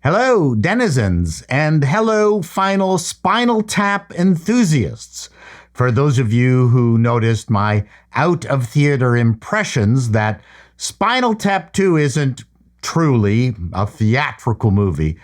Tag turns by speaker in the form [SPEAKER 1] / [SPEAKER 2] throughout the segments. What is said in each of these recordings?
[SPEAKER 1] Hello, denizens, and hello, final Spinal Tap enthusiasts. For those of you who noticed my out-of-theater impressions that Spinal Tap II isn't truly a theatrical movie,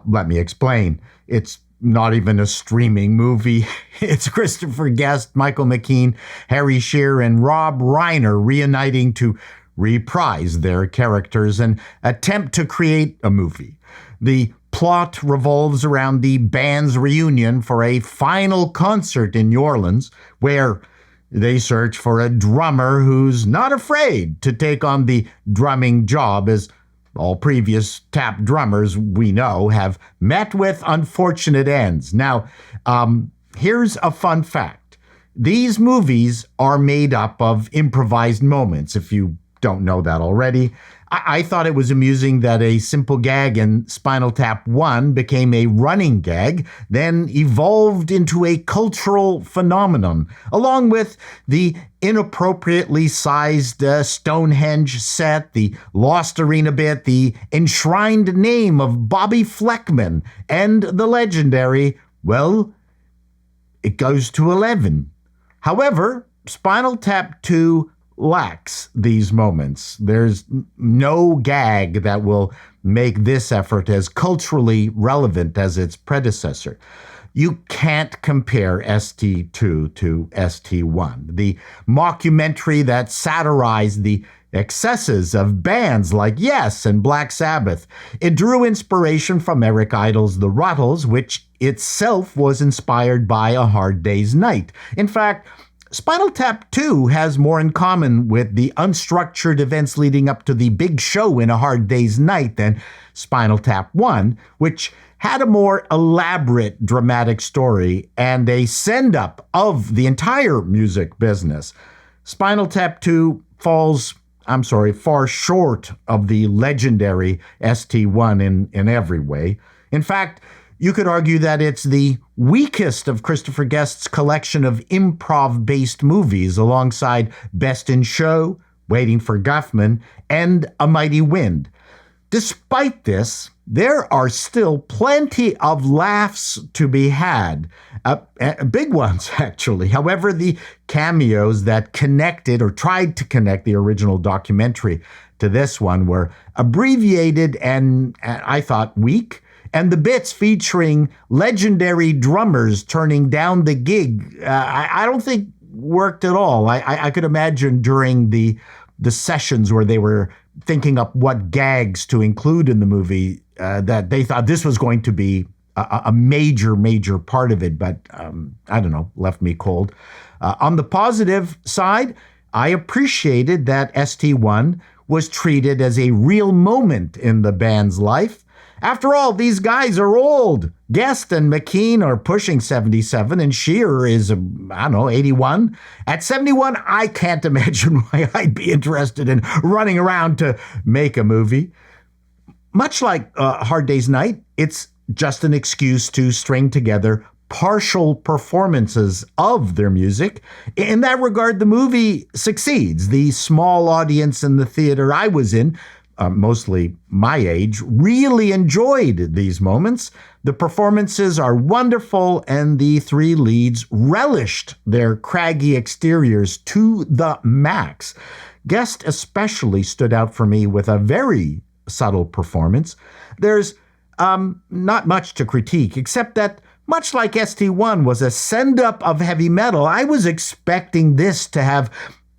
[SPEAKER 1] let me explain. It's not even a streaming movie. It's Christopher Guest, Michael McKean, Harry Shearer, and Rob Reiner reuniting to reprise their characters and attempt to create a movie. The plot revolves around the band's reunion for a final concert in New Orleans, where they search for a drummer who's not afraid to take on the drumming job, as all previous Tap drummers we know have met with unfortunate ends. Now, here's a fun fact. These movies are made up of improvised moments, if you don't know that already. I thought it was amusing that a simple gag in Spinal Tap I became a running gag, then evolved into a cultural phenomenon, along with the inappropriately sized Stonehenge set, the Lost Arena bit, the enshrined name of Bobby Fleckman, and the legendary, well, it goes to 11. However, Spinal Tap II lacks these moments. There's no gag that will make this effort as culturally relevant as its predecessor. You can't compare ST2 to ST1. The mockumentary that satirized the excesses of bands like Yes and Black Sabbath. It drew inspiration from Eric Idle's The Ruttles, which itself was inspired by A Hard Day's Night. In fact, Spinal Tap II has more in common with the unstructured events leading up to the big show in A Hard Day's Night than Spinal Tap I, which had a more elaborate dramatic story and a send-up of the entire music business. Spinal Tap II falls, far short of the legendary ST1 in every way. In fact, you could argue that it's the weakest of Christopher Guest's collection of improv-based movies alongside Best in Show, Waiting for Guffman, and A Mighty Wind. Despite this, there are still plenty of laughs to be had. Big ones, actually. However, the cameos that connected or tried to connect the original documentary to this one were abbreviated and I thought weak. And the bits featuring legendary drummers turning down the gig, I don't think worked at all. I could imagine during the sessions where they were thinking up what gags to include in the movie, that they thought this was going to be a major part of it, but I don't know, left me cold. On the positive side, I appreciated that ST1 was treated as a real moment in the band's life. After all, these guys are old. Guest and McKean are pushing 77, and Shearer is, 81. At 71, I can't imagine why I'd be interested in running around to make a movie. Much like Hard Day's Night, it's just an excuse to string together partial performances of their music. In that regard, the movie succeeds. The small audience in the theater I was in, mostly my age, really enjoyed these moments. The performances are wonderful, and the three leads relished their craggy exteriors to the max. Guest especially stood out for me with a very subtle performance. There's not much to critique, except that much like ST1 was a send-up of heavy metal, I was expecting this to have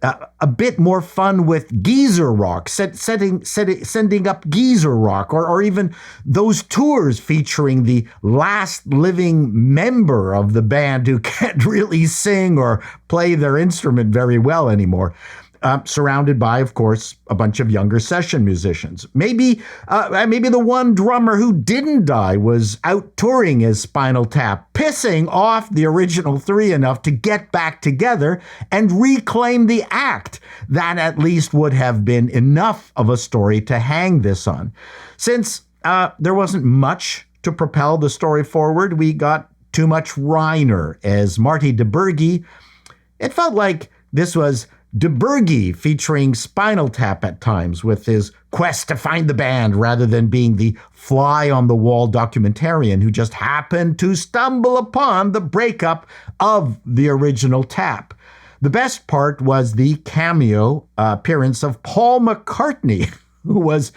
[SPEAKER 1] a bit more fun with geezer rock, sending up geezer rock, or even those tours featuring the last living member of the band who can't really sing or play their instrument very well anymore. Surrounded by, of course, a bunch of younger session musicians. Maybe the one drummer who didn't die was out touring as Spinal Tap, pissing off the original three enough to get back together and reclaim the act. That at least would have been enough of a story to hang this on. Since there wasn't much to propel the story forward, we got too much Reiner as Marty DeBurgi. It felt like this was DeBurgy featuring Spinal Tap at times with his quest to find the band rather than being the fly-on-the-wall documentarian who just happened to stumble upon the breakup of the original Tap. The best part was the cameo appearance of Paul McCartney, who was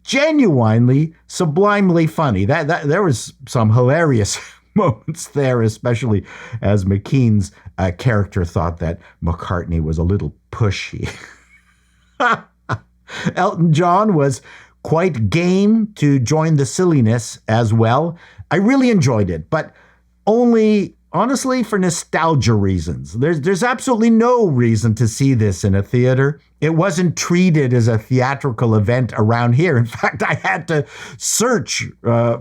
[SPEAKER 1] genuinely, sublimely funny. There was some hilarious moments there, especially as McKean's character thought that McCartney was a little pushy. Elton John was quite game to join the silliness as well. I really enjoyed it, but only, honestly, for nostalgia reasons. There's absolutely no reason to see this in a theater. It wasn't treated as a theatrical event around here. In fact, I had to search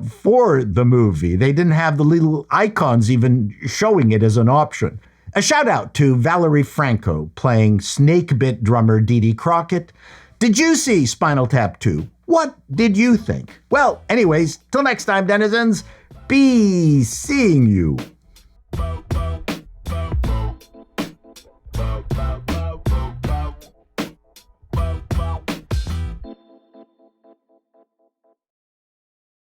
[SPEAKER 1] for the movie. They didn't have the little icons even showing it as an option. A shout out to Valerie Franco playing Snakebit drummer Dee Dee Crockett. Did you see Spinal Tap II? What did you think? Well, anyways, till next time, denizens, be seeing you.